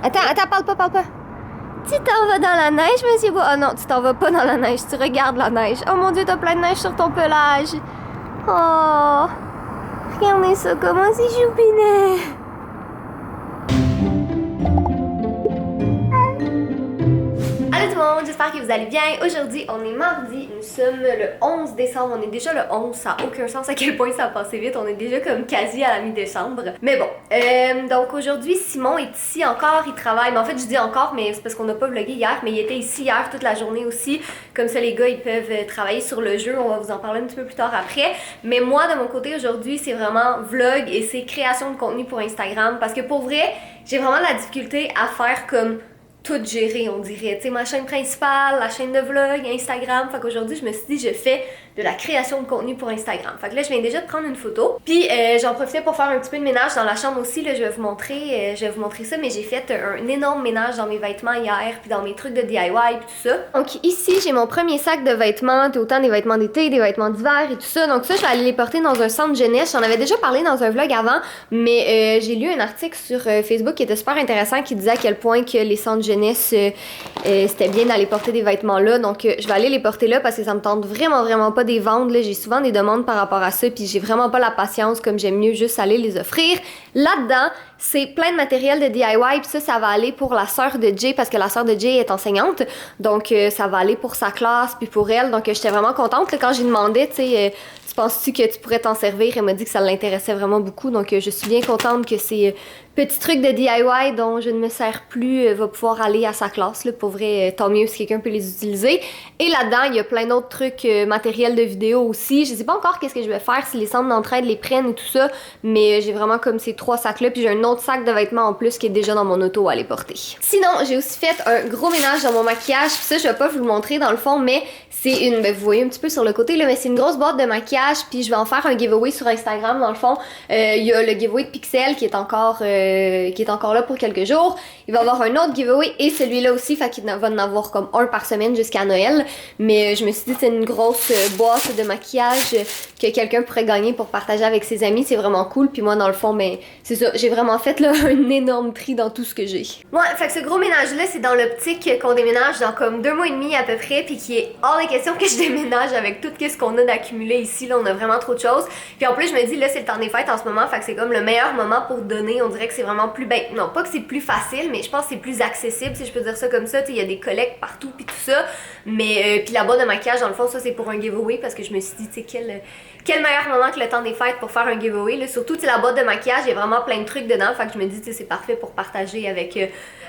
Attends, parle pas. Tu t'en vas dans la neige, monsieur Bois? Oh non, tu t'en vas pas dans la neige, tu regardes la neige. Oh mon Dieu, t'as plein de neige sur ton pelage. Oh, regardez ça, comment c'est choupinet. Allô tout le monde, j'espère que vous allez bien. Aujourd'hui, on est mardi, nous sommes le 11 décembre. On est déjà le 11, ça n'a aucun sens à quel point ça a passé vite. On est déjà comme quasi à la mi-décembre. Mais bon, donc aujourd'hui, Simon est ici encore, il travaille. Mais en fait, je dis encore, mais c'est parce qu'on n'a pas vlogué hier. Mais il était ici hier toute la journée aussi. Comme ça, les gars, ils peuvent travailler sur le jeu. On va vous en parler un petit peu plus tard après. Mais moi, de mon côté, aujourd'hui, c'est vraiment vlog et c'est création de contenu pour Instagram. Parce que pour vrai, j'ai vraiment la difficulté à faire comme tout gérer, on dirait. Tu sais, ma chaîne principale, la chaîne de vlog, Instagram. Fait qu'aujourd'hui, je me suis dit, je fais de la création de contenu pour Instagram. Fait que là, je viens déjà de prendre une photo. Puis, j'en profitais pour faire un petit peu de ménage dans la chambre aussi. Là, je vais vous montrer ça, mais j'ai fait un énorme ménage dans mes vêtements hier, puis dans mes trucs de DIY, puis tout ça. Donc ici, j'ai mon premier sac de vêtements, autant des vêtements d'été, des vêtements d'hiver et tout ça. Donc ça, je vais aller les porter dans un centre jeunesse. J'en avais déjà parlé dans un vlog avant, mais j'ai lu un article sur Facebook qui était super intéressant, qui disait à quel point que les centres jeunesse, c'était bien d'aller porter des vêtements là. Donc je vais aller les porter là parce que ça me tente vraiment pas des ventes. Là, j'ai souvent des demandes par rapport à ça, puis j'ai vraiment pas la patience, comme j'aime mieux juste aller les offrir. Là-dedans, c'est plein de matériel de DIY, puis ça va aller pour la sœur de Jay, parce que la sœur de Jay est enseignante, donc ça va aller pour sa classe, puis pour elle, donc j'étais vraiment contente là, quand j'ai demandé, tu sais, tu penses-tu que tu pourrais t'en servir? Elle m'a dit que ça l'intéressait vraiment beaucoup, donc je suis bien contente que ces petits trucs de DIY dont je ne me sers plus va pouvoir aller à sa classe, là, pour vrai, tant mieux si quelqu'un peut les utiliser. Et là-dedans, il y a plein d'autres trucs, matériel de vidéo aussi. Je sais pas encore qu'est-ce que je vais faire, si les centres d'entraide les prennent et tout ça, mais j'ai vraiment comme ces 3 sacs-là, puis j'ai un autre sac de vêtements en plus qui est déjà dans mon auto à aller porter. Sinon, j'ai aussi fait un gros ménage dans mon maquillage, puis ça, je vais pas vous le montrer dans le fond, mais c'est une, vous voyez un petit peu sur le côté, là, mais c'est une grosse boîte de maquillage, puis je vais en faire un giveaway sur Instagram, dans le fond. Il y a le giveaway de Pixel qui est encore là pour quelques jours. Il va y avoir un autre giveaway et celui-là aussi, fait qu'il va en avoir comme un par semaine jusqu'à Noël. Mais je me suis dit que c'est une grosse boîte de maquillage que quelqu'un pourrait gagner pour partager avec ses amis. C'est vraiment cool. Puis moi, dans le fond, ben, c'est ça. J'ai vraiment fait là un énorme tri dans tout ce que j'ai. Ouais, fait que ce gros ménage-là, c'est dans l'optique qu'on déménage dans comme 2 mois et demi à peu près. Puis qui est hors de question que je déménage avec tout ce qu'on a d'accumulé ici. Là, on a vraiment trop de choses. Puis en plus, je me dis, là, c'est le temps des fêtes en ce moment. Fait que c'est comme le meilleur moment pour donner. On dirait que c'est vraiment plus, ben, non, pas que c'est plus facile, mais je pense que c'est plus accessible, si je peux dire ça comme ça. Tu sais, il y a des collectes partout, puis tout ça. Mais, puis la boîte de maquillage, dans le fond, ça, c'est pour un giveaway parce que je me suis dit, tu sais, quel meilleur moment que le temps des fêtes pour faire un giveaway, là. Surtout, tu sais, la boîte de maquillage, il y a vraiment plein de trucs dedans. Fait que je me dis, tu sais, c'est parfait pour partager avec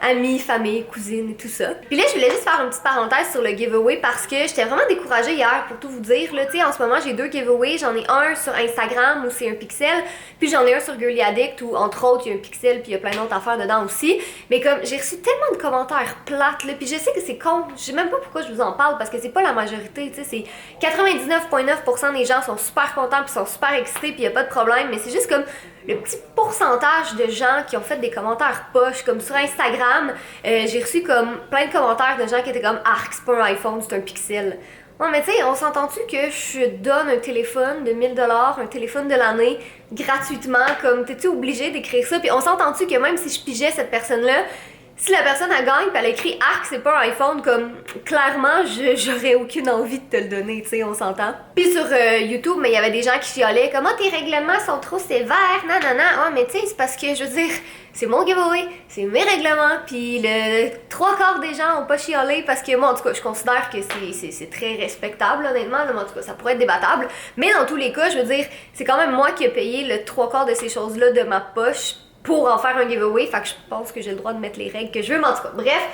amis, famille, cousines et tout ça. Puis là, je voulais juste faire une petite parenthèse sur le giveaway parce que j'étais vraiment découragée hier, pour tout vous dire. Là, tu sais, en ce moment, j'ai 2 giveaways. J'en ai un sur Instagram où c'est un pixel, puis j'en ai un sur Girly Addict où, entre autres, il y a un pixel, puis il y a plein d'autres affaires dedans aussi. Mais comme, j'ai reçu tellement de commentaires plates, là, puis je sais que c'est con. Je sais même pas pourquoi je vous en parle parce que c'est pas la majorité, tu sais, c'est 99,9% des gens sont super contents puis sont super excités puis y a pas de problème, mais c'est juste comme le petit pourcentage de gens qui ont fait des commentaires poches, comme sur Instagram, j'ai reçu comme plein de commentaires de gens qui étaient comme « Arc, c'est pas un iPhone, c'est un Pixel ». Ouais, mais tu sais, on s'entend-tu que je donne un téléphone de 1000$, un téléphone de l'année, gratuitement, comme t'es-tu obligé d'écrire ça? Puis on s'entend-tu que même si je pigeais cette personne-là, si la personne a gagne pis elle a écrit Arc, c'est pas un iPhone, comme clairement j'aurais aucune envie de te le donner, tu sais, on s'entend. Puis sur YouTube, mais il y avait des gens qui chialaient comment tes règlements sont trop sévères, nanana. Ouais, mais tu sais, c'est parce que je veux dire, c'est mon giveaway, c'est mes règlements, puis le 3/4 des gens ont pas chialé parce que moi, en tout cas, je considère que c'est très respectable, honnêtement, mais en tout cas, ça pourrait être débattable. Mais dans tous les cas, je veux dire, c'est quand même moi qui ai payé le 3/4 de ces choses-là de ma poche pour en faire un giveaway, fait que je pense que j'ai le droit de mettre les règles que je veux, mais en tout cas, bref,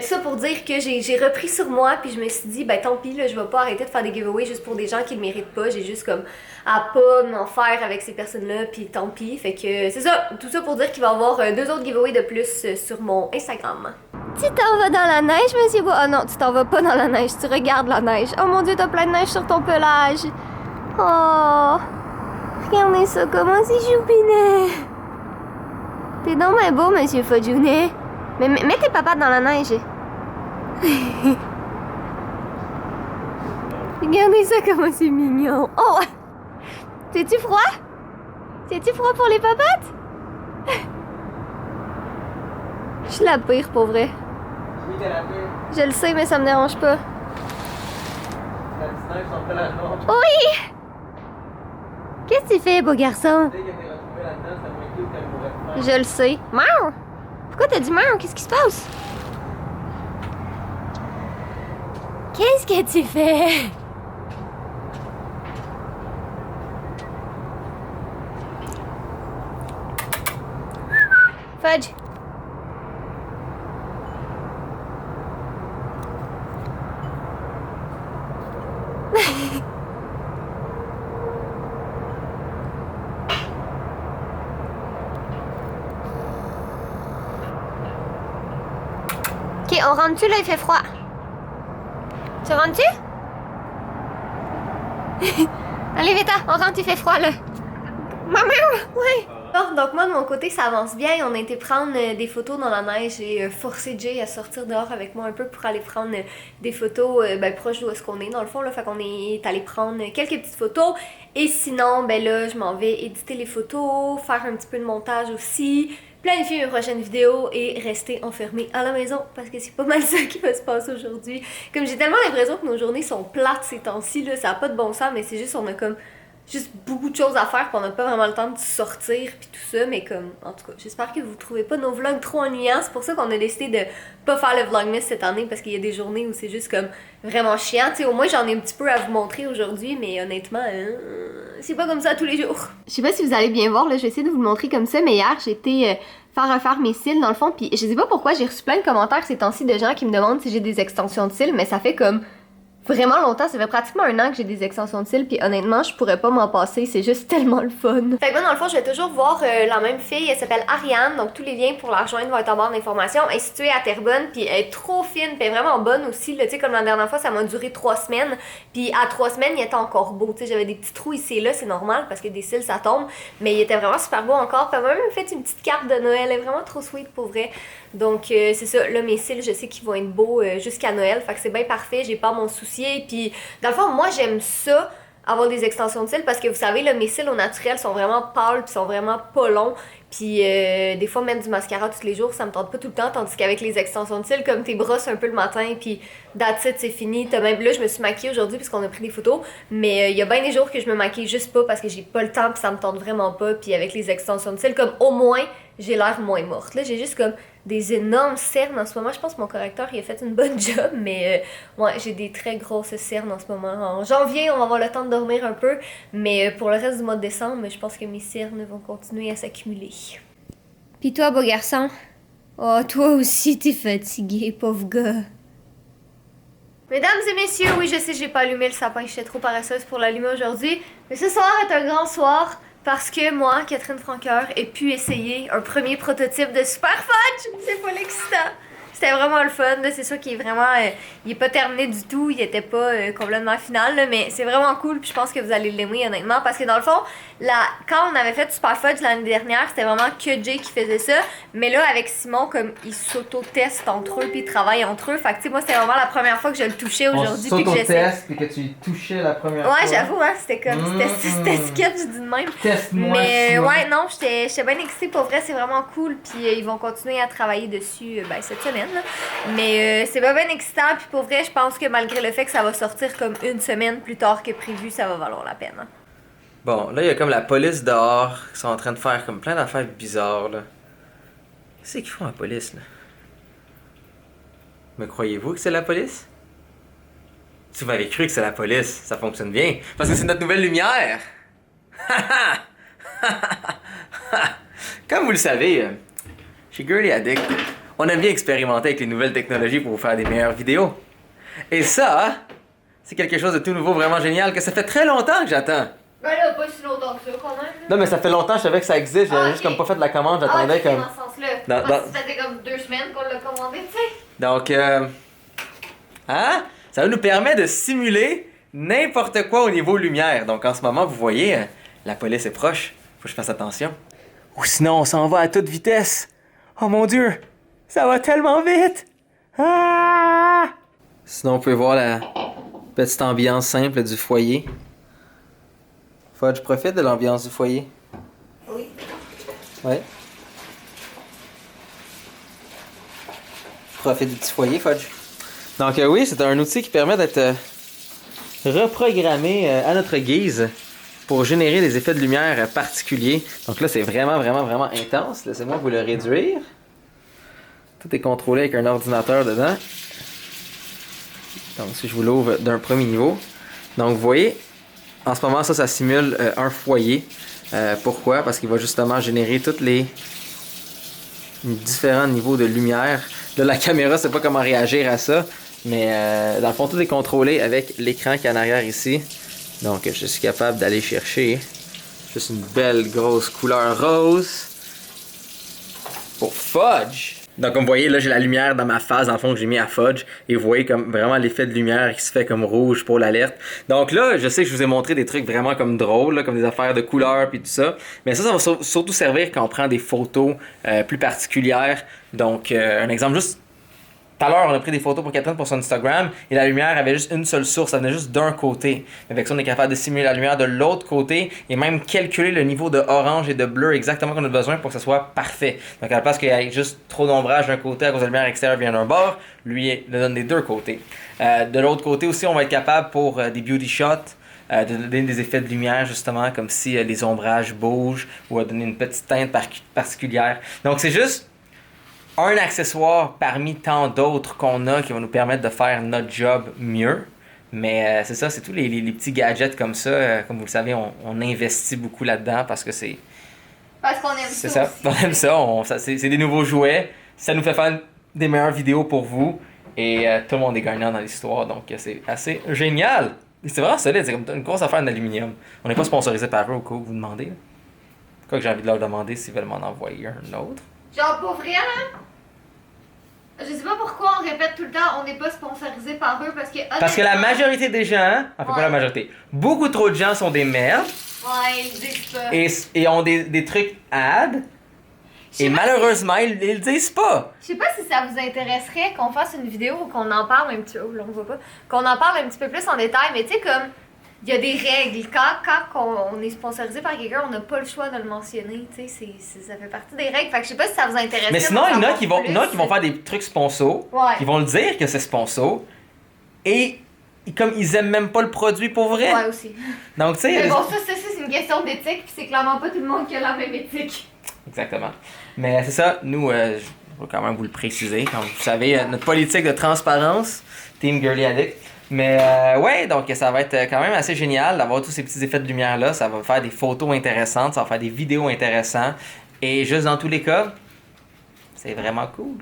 tout ça pour dire que j'ai repris sur moi, puis je me suis dit, ben tant pis, là, je vais pas arrêter de faire des giveaways juste pour des gens qui le méritent pas, j'ai juste comme à pas m'en faire avec ces personnes-là, puis tant pis, fait que c'est ça, tout ça pour dire qu'il va y avoir 2 autres giveaways de plus sur mon Instagram. Tu t'en vas dans la neige, monsieur Bois? Oh non, tu t'en vas pas dans la neige, tu regardes la neige. Oh mon Dieu, t'as plein de neige sur ton pelage. Oh, regardez ça, comment c'est choupinet. T'es donc bien beau, monsieur Fodjounet. Mais mets tes papates dans la neige. Regardez ça, comment c'est mignon. Oh! C'est-tu froid? C'est-tu froid pour les papates? Je suis la pire pour vrai. Oui, t'es la pire. Je le sais, mais ça me dérange pas. La petite neige sont pas la nôtre. Oui! Qu'est-ce que tu fais, beau garçon? Dès que t'es retrouvé là-dedans, ça m'inquiète qu'elle pourrait faire. Je le sais. Miaou! Pourquoi t'as dit miaou? Qu'est-ce qui se passe? Qu'est-ce que tu fais? Fudge. Ok, on rentre-tu là? Il fait froid. Tu rentres-tu? Allez, vite, on rentre, il fait froid là. Maman, ouais. Bon, donc moi de mon côté ça avance bien, on a été prendre des photos dans la neige, j'ai forcé Jay à sortir dehors avec moi un peu pour aller prendre des photos proches d'où est-ce qu'on est dans le fond là, fait qu'on est allé prendre quelques petites photos et sinon ben là je m'en vais éditer les photos, faire un petit peu de montage aussi, planifier mes prochaines vidéos et rester enfermée à la maison parce que c'est pas mal ça qui va se passer aujourd'hui. Comme j'ai tellement l'impression que nos journées sont plates ces temps-ci là, ça a pas de bon sens mais c'est juste on a comme juste beaucoup de choses à faire pis on n'a pas vraiment le temps de sortir pis tout ça, mais comme, en tout cas, j'espère que vous trouvez pas nos vlogs trop ennuyants, c'est pour ça qu'on a décidé de pas faire le vlogmas cette année parce qu'il y a des journées où c'est juste comme vraiment chiant, tu sais, au moins j'en ai un petit peu à vous montrer aujourd'hui, mais honnêtement, c'est pas comme ça tous les jours. Je sais pas si vous allez bien voir, là, je vais essayer de vous le montrer comme ça, mais hier, j'ai été faire refaire mes cils dans le fond, pis je sais pas pourquoi j'ai reçu plein de commentaires ces temps-ci de gens qui me demandent si j'ai des extensions de cils, mais ça fait comme vraiment longtemps, ça fait pratiquement 1 an que j'ai des extensions de cils, puis honnêtement, je pourrais pas m'en passer, c'est juste tellement le fun. Fait que moi, dans le fond, je vais toujours voir la même fille, elle s'appelle Ariane, donc tous les liens pour la rejoindre vont être en barre d'informations. Elle est située à Terrebonne, puis elle est trop fine, puis elle est vraiment bonne aussi, là, tu sais, comme la dernière fois, ça m'a duré 3 semaines, puis à 3 semaines, il était encore beau, tu sais, j'avais des petits trous ici et là, c'est normal, parce que des cils, ça tombe, mais il était vraiment super beau encore, puis elle m'a même fait une petite carte de Noël, elle est vraiment trop sweet pour vrai. Donc c'est ça, là mes cils je sais qu'ils vont être beaux jusqu'à Noël, fait que c'est bien parfait, j'ai pas à m'en soucier, puis dans le fond moi j'aime ça, avoir des extensions de cils parce que vous savez là mes cils au naturel sont vraiment pâles pis sont vraiment pas longs, puis des fois mettre du mascara tous les jours ça me tente pas tout le temps, tandis qu'avec les extensions de cils comme t'es brosses un peu le matin puis that's it, c'est fini, t'as même là je me suis maquillée aujourd'hui parce qu'on a pris des photos, mais il y a bien des jours que je me maquille juste pas parce que j'ai pas le temps puis ça me tente vraiment pas, puis avec les extensions de cils comme au moins j'ai l'air moins morte. Là j'ai juste comme des énormes cernes en ce moment. Je pense que mon correcteur il a fait une bonne job, mais ouais, j'ai des très grosses cernes en ce moment. En janvier, on va avoir le temps de dormir un peu, mais pour le reste du mois de décembre, je pense que mes cernes vont continuer à s'accumuler. Pis toi, beau garçon? Oh, toi aussi, t'es fatigué, pauvre gars. Mesdames et messieurs, oui, je sais, j'ai pas allumé le sapin, j'étais trop paresseuse pour l'allumer aujourd'hui, mais ce soir est un grand soir. Parce que moi, Catherine Francoeur, ai pu essayer un premier prototype de Super Fudge. C'est pas l'excitant. C'était vraiment le fun. C'est sûr qu'il est vraiment... il est pas terminé du tout. Il était pas complètement final. Là, mais c'est vraiment cool. Puis je pense que vous allez l'aimer honnêtement. Parce que dans le fond, quand on avait fait Super Fudge l'année dernière, c'était vraiment que Jay qui faisait ça. Mais là, avec Simon, comme ils s'auto-testent entre eux puis ils travaillent entre eux. Fait que tu sais, moi, c'était vraiment la première fois que je le touchais aujourd'hui. On s'auto-teste puis que tu touchais la première fois. Ouais, j'avoue, hein, c'était comme... C'était sketch, je dis de même. Teste-moi. Mais ouais, non, j'étais bien excitée. Pour vrai, c'est vraiment cool. Puis ils vont continuer à travailler dessus cette semaine. Là. Mais c'est pas bien excitant. Puis pour vrai, je pense que malgré le fait que ça va sortir comme 1 semaine plus tard que prévu, ça va valoir la peine. Hein. Bon, là, il y a comme la police dehors qui sont en train de faire comme plein d'affaires bizarres, là. Qu'est-ce qu'ils font, la police, là? Mais croyez-vous que c'est la police? Si vous m'avez cru que c'est la police, ça fonctionne bien. Parce que c'est notre nouvelle lumière! Comme vous le savez, chez Girly Addict, on aime bien expérimenter avec les nouvelles technologies pour vous faire des meilleures vidéos. Et ça, c'est quelque chose de tout nouveau, vraiment génial, que ça fait très longtemps que j'attends. Ben là, pas si longtemps que ça, quand même. Non, mais ça fait longtemps, je savais que ça existe, j'avais juste comme pas fait de la commande, j'attendais comme... dans ce sens-là. Ça fait comme 2 semaines qu'on l'a commandé, tu sais. Donc, hein? Ça nous permet de simuler n'importe quoi au niveau lumière. Donc, en ce moment, vous voyez, la police est proche. Faut que je fasse attention. Ou sinon, on s'en va à toute vitesse. Oh mon Dieu! Ça va tellement vite! Ah! Sinon, on peut voir la petite ambiance simple du foyer. Fudge, profite de l'ambiance du foyer. Oui. Ouais. profite du petit foyer, Fudge. Donc oui, c'est un outil qui permet d'être reprogrammé à notre guise pour générer des effets de lumière particuliers. Donc là, c'est vraiment intense. Laissez-moi vous le réduire. Tout est contrôlé avec un ordinateur dedans. Donc si je vous l'ouvre d'un premier niveau. Donc vous voyez, en ce moment, ça simule un foyer. Pourquoi? Parce qu'il va justement générer tous les différents niveaux de lumière. Là, la caméra, sait pas comment réagir à ça. Mais dans le fond, tout est contrôlé avec l'écran qui est en arrière ici. Donc, je suis capable d'aller chercher juste une belle grosse couleur rose pour Fudge. Donc, comme vous voyez, là, j'ai la lumière dans ma face, dans le fond, que j'ai mis à Fudge. Et vous voyez comme vraiment l'effet de lumière qui se fait comme rouge pour l'alerte. Donc là, je sais que je vous ai montré des trucs vraiment comme drôles, là, comme des affaires de couleurs puis tout ça. Mais ça va surtout servir quand on prend des photos plus particulières. Donc, un exemple juste... Tout à l'heure, on a pris des photos pour Catherine pour son Instagram et la lumière avait juste une seule source, ça venait juste d'un côté. Avec ça, on est capable de simuler la lumière de l'autre côté et même calculer le niveau de orange et de bleu exactement qu'on a besoin pour que ça soit parfait. Donc, à la place qu'il y ait juste trop d'ombrage d'un côté à cause de la lumière extérieure vient d'un bord, lui le donne des deux côtés. De l'autre côté aussi, on va être capable pour des beauty shots. De donner des effets de lumière justement comme si les ombrages bougent ou à donner une petite teinte particulière. Donc, c'est juste un accessoire parmi tant d'autres qu'on a qui va nous permettre de faire notre job mieux. Mais c'est ça, c'est tous les petits gadgets comme ça. Comme vous le savez, on investit beaucoup là-dedans parce que c'est... Parce qu'on aime c'est ça. Ça, on aime ça. C'est des nouveaux jouets. Ça nous fait faire des meilleures vidéos pour vous. Et tout le monde est gagnant dans l'histoire. Donc c'est assez génial. Et c'est vraiment solide. C'est comme une grosse affaire d'aluminium. On n'est pas sponsorisé par eux au cas où vous demandez. Quoi que j'ai envie de leur demander s'ils veulent m'en envoyer un autre. Genre, pour vrai, là, je sais pas pourquoi on répète tout le temps, on n'est pas sponsorisé par eux parce que honnêtement... Parce que la majorité des gens, enfin Ouais. pas la majorité, beaucoup trop de gens sont des merdes Ouais, ils disent pas. et ont des trucs ad. Et malheureusement, ils le disent pas. Je sais pas si ça vous intéresserait qu'on fasse une vidéo ou qu'on en parle un petit peu, là on voit pas, qu'on en parle un petit peu plus en détail, mais tu sais comme, il y a des règles. Quand on est sponsorisé par quelqu'un, on n'a pas le choix de le mentionner, tu sais, ça fait partie des règles. Fait que je sais pas si ça vous intéresse. Mais sinon, il y en a qui vont faire des trucs sponsors, Ouais. qui vont le dire que c'est sponsor, et comme ils aiment même pas le produit pour vrai. Ouais, aussi. Donc, tu sais. Mais bon, ça c'est une question d'éthique, puis c'est clairement pas tout le monde qui a la même éthique. Exactement. Mais c'est ça, nous, je vais quand même vous le préciser. Comme vous savez, notre politique de transparence, Team Girly Addict. Mais ouais, donc ça va être quand même assez génial d'avoir tous ces petits effets de lumière-là. Ça va faire des photos intéressantes, ça va faire des vidéos intéressantes. Et juste dans tous les cas, c'est vraiment cool.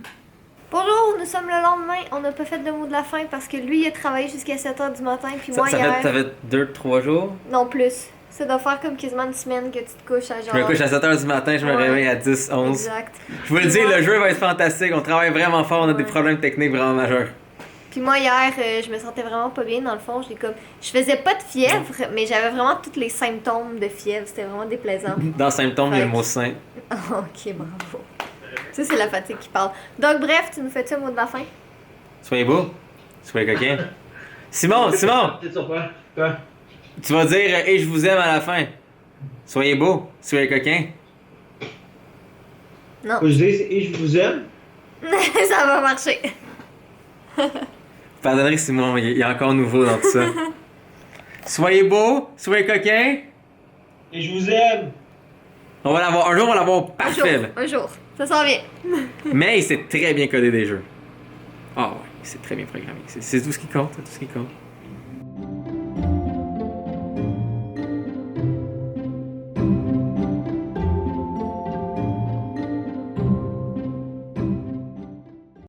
Bonjour, nous sommes le lendemain. On n'a pas fait de mot de la fin parce que lui, il a travaillé jusqu'à 7h du matin, puis moi, hier... Ça fait 2-3 jours? Non, plus. Ça doit faire comme quasiment une semaine que tu te couches à genre... Je me couche à 7h du matin, je me Ouais. réveille à 10-11. Exact. Je vous le dis, le jeu va être fantastique. On travaille vraiment fort, on a des problèmes techniques vraiment majeurs. Puis moi, hier, je me sentais vraiment pas bien. Dans le fond, je faisais pas de fièvre, mais j'avais vraiment tous les symptômes de fièvre. C'était vraiment déplaisant. Dans symptômes, il y a le mot sain. Ok, bravo. Ça, c'est la fatigue qui parle. Donc, bref, tu nous fais-tu un mot de la fin? Soyez beau, soyez coquin. Simon, T'es sur quoi? Quoi? tu vas dire et je vous aime à la fin. Soyez beau, soyez coquin. Non. Faut que je dise et je vous aime? Ça va marcher. Pardonnerie Simon, il est encore nouveau dans tout ça. Soyez beau, soyez coquin. Et je vous aime! On va l'avoir, un jour on va l'avoir parfait. là. Un jour. Ça s'en vient. Mais il sait très bien coder des jeux. Ah ouais, il s'est très bien programmé. C'est tout ce qui compte, c'est tout ce qui compte.